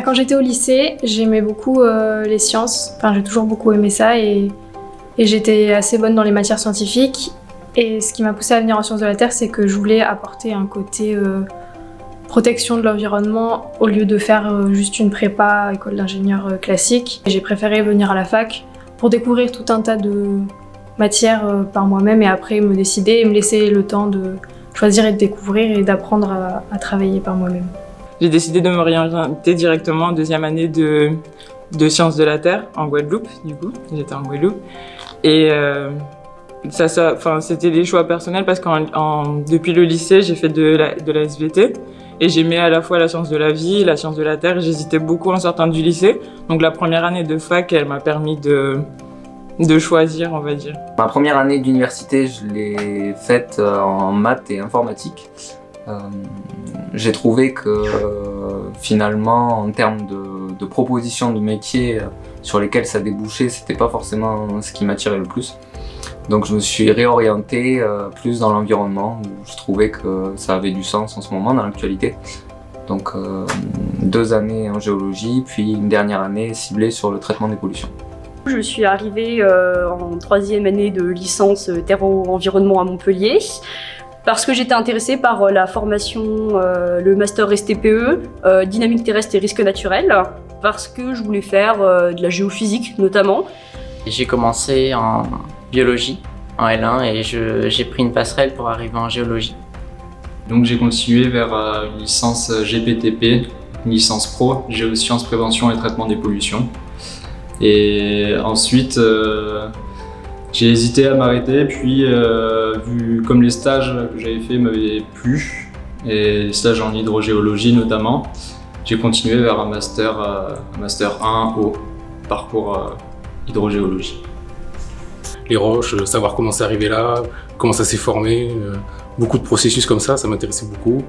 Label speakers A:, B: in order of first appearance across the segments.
A: Quand j'étais au lycée, j'aimais beaucoup les sciences. J'ai toujours beaucoup aimé ça et j'étais assez bonne dans les matières scientifiques. Et ce qui m'a poussée à venir en sciences de la Terre, c'est que je voulais apporter un côté protection de l'environnement au lieu de faire juste une prépa, école d'ingénieur classique. J'ai préféré venir à la fac pour découvrir tout un tas de matières par moi-même et après me décider et me laisser le temps de choisir et de découvrir et d'apprendre à travailler par moi-même.
B: J'ai décidé de m'orienter directement en deuxième année de sciences de la Terre en Guadeloupe, du coup, j'étais en Guadeloupe. Et c'était des choix personnels parce que depuis le lycée, j'ai fait de la SVT et j'aimais à la fois la science de la vie, la science de la Terre. J'hésitais beaucoup en sortant du lycée. Donc la première année de fac, elle m'a permis de choisir, on va dire.
C: Ma première année d'université, je l'ai faite en maths et informatique. J'ai trouvé que finalement, en termes de propositions de métiers sur lesquels ça débouchait, c'était pas forcément ce qui m'attirait le plus. Donc je me suis réorienté plus dans l'environnement, où je trouvais que ça avait du sens en ce moment dans l'actualité. Donc 2 années en géologie, puis une dernière année ciblée sur le traitement des pollutions.
D: Je suis arrivée en 3e année de licence terreau-environnement à Montpellier parce que j'étais intéressée par la formation, le master STPE, dynamique terrestre et risques naturels, parce que je voulais faire de la géophysique notamment.
E: J'ai commencé en biologie en L1 et j'ai pris une passerelle pour arriver en géologie.
F: Donc j'ai continué vers une licence GPTP, une licence pro, géosciences, prévention et traitement des pollutions. Et ensuite, j'ai hésité à m'arrêter, puis vu comme les stages que j'avais fait m'avaient plu, et les stages en hydrogéologie notamment, j'ai continué vers un master 1 au parcours hydrogéologie.
G: Les roches, savoir comment c'est arrivé là, comment ça s'est formé, beaucoup de processus comme ça m'intéressait beaucoup.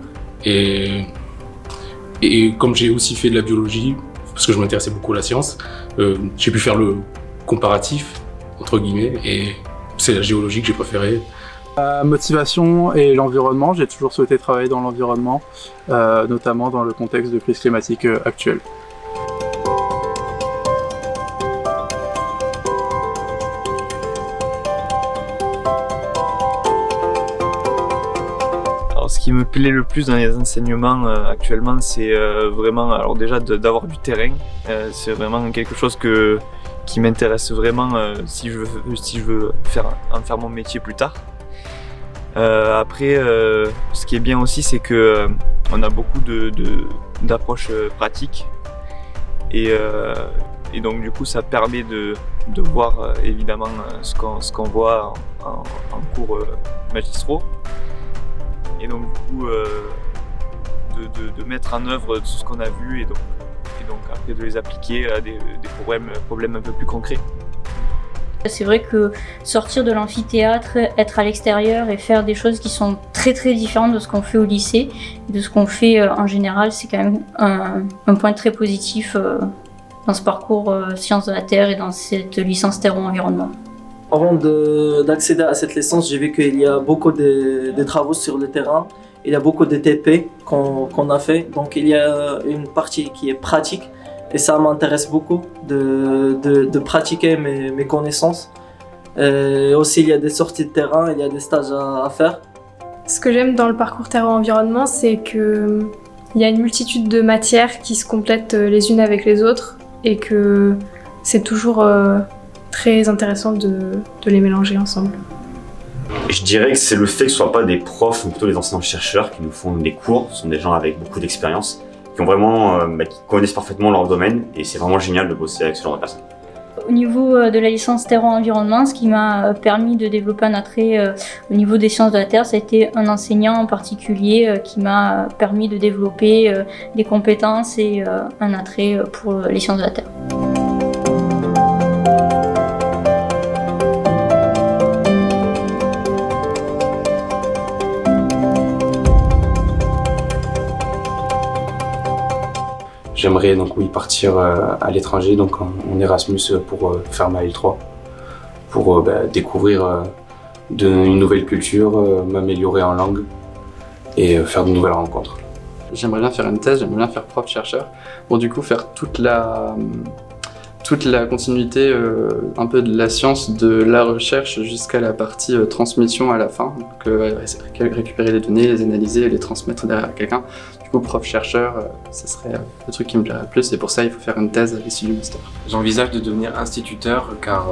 G: Et comme j'ai aussi fait de la biologie, parce que je m'intéressais beaucoup à la science, j'ai pu faire le comparatif, entre guillemets, et c'est la géologie que j'ai préférée.
H: La motivation et l'environnement, j'ai toujours souhaité travailler dans l'environnement, notamment dans le contexte de crise climatique actuelle.
I: Alors, ce qui me plaît le plus dans les enseignements actuellement, c'est vraiment, alors déjà d'avoir du terrain. C'est vraiment quelque chose qui m'intéresse vraiment si je veux en faire mon métier plus tard. Après, ce qui est bien aussi, c'est que on a beaucoup d'approches pratiques et donc du coup ça permet de voir évidemment ce qu'on voit en cours magistraux. Et donc du coup de mettre en œuvre tout ce qu'on a vu et donc après de les appliquer à des problèmes un peu plus concrets.
J: C'est vrai que sortir de l'amphithéâtre, être à l'extérieur et faire des choses qui sont très très différentes de ce qu'on fait au lycée et de ce qu'on fait en général, c'est quand même un point très positif dans ce parcours Sciences de la Terre et dans cette licence Terreau-Environnement.
K: Avant d'accéder à cette licence, j'ai vu qu'il y a beaucoup de travaux sur le terrain. Il y a beaucoup de TP qu'on a fait, donc il y a une partie qui est pratique et ça m'intéresse beaucoup de pratiquer mes connaissances. Et aussi il y a des sorties de terrain, il y a des stages à faire.
A: Ce que j'aime dans le parcours Terreau-Environnement, c'est qu'il y a une multitude de matières qui se complètent les unes avec les autres et que c'est toujours très intéressant de les mélanger ensemble.
L: Je dirais que c'est le fait que ce ne soient pas des profs, ou plutôt des enseignants-chercheurs qui nous font des cours. Ce sont des gens avec beaucoup d'expérience, qui ont vraiment, qui connaissent parfaitement leur domaine, et c'est vraiment génial de bosser avec ce genre de personnes.
J: Au niveau de la licence Terreau-Environnement, ce qui m'a permis de développer un attrait au niveau des sciences de la Terre, ça a été un enseignant en particulier qui m'a permis de développer des compétences et un attrait pour les sciences de la Terre.
G: J'aimerais donc partir à l'étranger, donc en Erasmus pour faire ma L3, pour découvrir une nouvelle culture, m'améliorer en langue et faire de nouvelles rencontres.
M: J'aimerais bien faire une thèse, j'aimerais bien faire prof-chercheur pour du coup faire toute la continuité un peu de la science, de la recherche jusqu'à la partie transmission à la fin. Donc récupérer les données, les analyser et les transmettre derrière à quelqu'un. Du coup, prof-chercheur, ça serait le truc qui me plairait le plus et pour ça, il faut faire une thèse à l'issue du master.
N: J'envisage de devenir instituteur car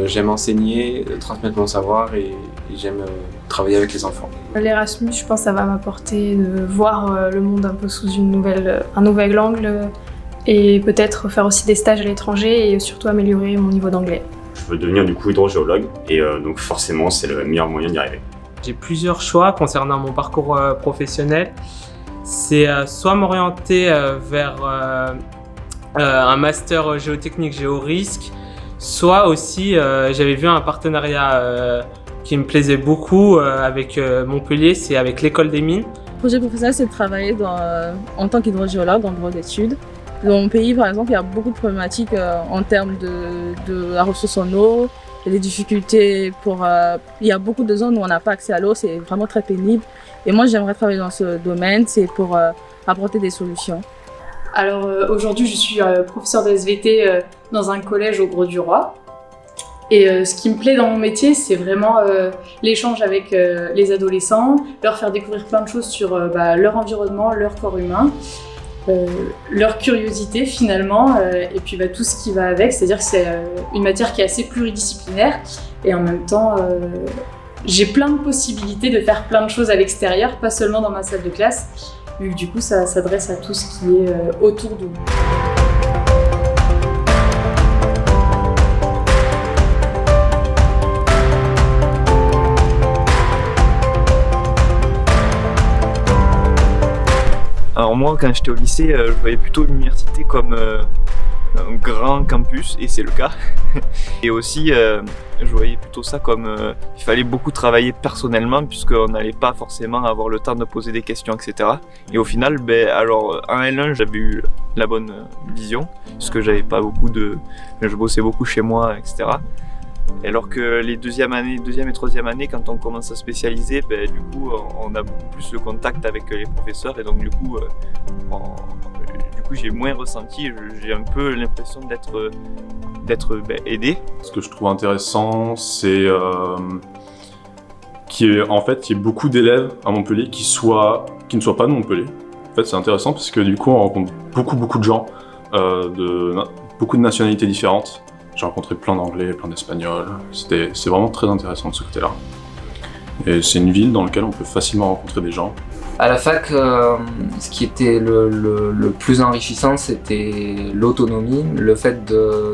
N: j'aime enseigner, transmettre mon savoir et j'aime travailler avec les enfants.
A: L'Erasmus, je pense que ça va m'apporter de voir le monde un peu sous un nouvel angle et peut-être faire aussi des stages à l'étranger et surtout améliorer mon niveau d'anglais.
L: Je veux devenir du coup hydrogéologue et donc forcément c'est le meilleur moyen d'y arriver.
O: J'ai plusieurs choix concernant mon parcours professionnel. C'est soit m'orienter vers un master géotechnique géorisque, soit aussi j'avais vu un partenariat qui me plaisait beaucoup avec Montpellier, c'est avec l'école des mines.
P: Le projet professionnel, c'est de travailler en tant qu'hydrogéologue en bureau d'études. Dans mon pays, par exemple, il y a beaucoup de problématiques en termes de la ressource en eau, il y a des difficultés il y a beaucoup de zones où on n'a pas accès à l'eau, c'est vraiment très pénible. Et moi, j'aimerais travailler dans ce domaine, c'est pour apporter des solutions.
Q: Alors aujourd'hui, je suis professeure de SVT dans un collège au Grau-du-Roi. Et ce qui me plaît dans mon métier, c'est vraiment l'échange avec les adolescents, leur faire découvrir plein de choses sur leur environnement, leur corps humain, leur curiosité finalement, et puis tout ce qui va avec, c'est-à-dire que c'est une matière qui est assez pluridisciplinaire, et en même temps, j'ai plein de possibilités de faire plein de choses à l'extérieur, pas seulement dans ma salle de classe, vu que du coup ça s'adresse à tout ce qui est autour de nous.
I: Alors moi, quand j'étais au lycée, je voyais plutôt l'université comme un grand campus, et c'est le cas. Et aussi, je voyais plutôt ça comme il fallait beaucoup travailler personnellement, puisqu'on n'allait pas forcément avoir le temps de poser des questions, etc. Et au final, alors en L1, j'avais eu la bonne vision, puisque j'avais pas je bossais beaucoup chez moi, etc. Alors que les deuxième et troisième année, quand on commence à spécialiser, du coup, on a beaucoup plus le contact avec les professeurs et donc du coup, j'ai moins ressenti, j'ai un peu l'impression d'être aidé.
R: Ce que je trouve intéressant, c'est qu'il y ait beaucoup d'élèves à Montpellier qui ne soient pas de Montpellier. En fait, c'est intéressant parce que du coup, on rencontre beaucoup de gens beaucoup de nationalités différentes. J'ai rencontré plein d'anglais, plein d'espagnols. C'est vraiment très intéressant de ce côté-là. Et c'est une ville dans laquelle on peut facilement rencontrer des gens.
C: À la fac, ce qui était le plus enrichissant, c'était l'autonomie, le fait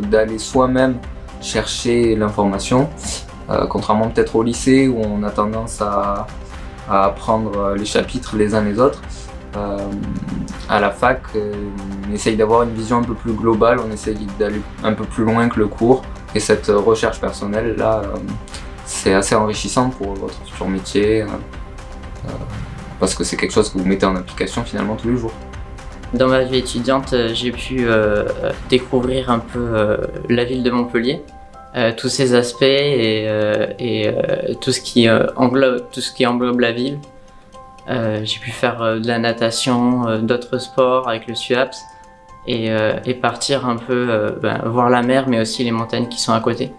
C: d'aller soi-même chercher l'information. Contrairement peut-être au lycée où on a tendance à apprendre les chapitres les uns les autres. À la fac, on essaye d'avoir une vision un peu plus globale, on essaye d'aller un peu plus loin que le cours. Et cette recherche personnelle là, c'est assez enrichissant pour votre futur métier, parce que c'est quelque chose que vous mettez en application finalement tous les jours.
E: Dans ma vie étudiante, j'ai pu découvrir un peu la ville de Montpellier, tous ses aspects et tout ce qui englobe la ville. J'ai pu faire de la natation, d'autres sports avec le SUAPS et partir un peu voir la mer mais aussi les montagnes qui sont à côté.